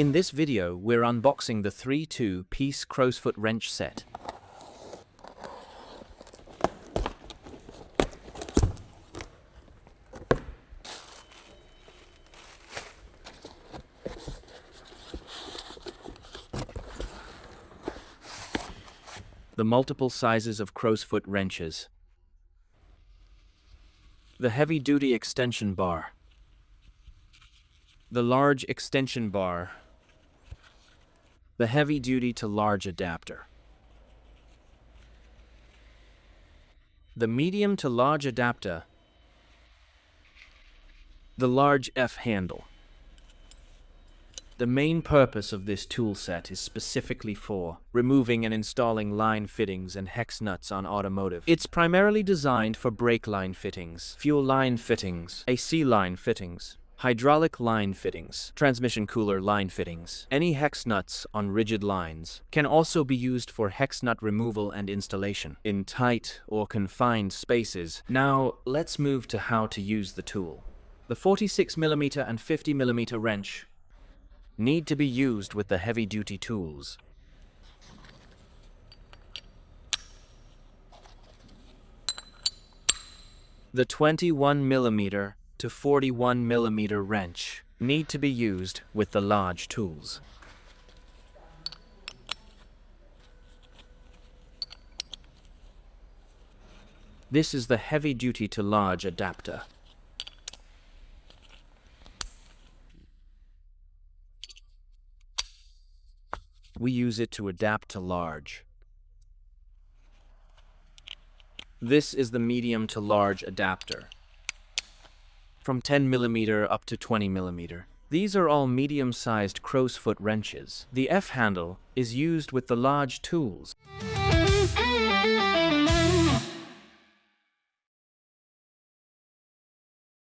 In this video, we're unboxing the 3-2-piece Crowsfoot Wrench Set. The multiple sizes of Crowsfoot wrenches. The heavy-duty extension bar. The large extension bar. The heavy-duty to large adapter. The medium to large adapter. The large F handle. The main purpose of this tool set is specifically for removing and installing line fittings and hex nuts on automotive. It's primarily designed for brake line fittings, fuel line fittings, AC line fittings, hydraulic line fittings, transmission cooler line fittings. Any hex nuts on rigid lines can also be used for hex nut removal and installation in tight or confined spaces. Now, let's move to how to use the tool. The 46mm and 50mm wrench need to be used with the heavy-duty tools. The 21mm to 41mm wrench need to be used with the large tools. This is the heavy-duty to large adapter. We use it to adapt to large. This is the medium to large adapter, from 10mm up to 20mm. These are all medium-sized Crowsfoot wrenches. The F handle is used with the large tools.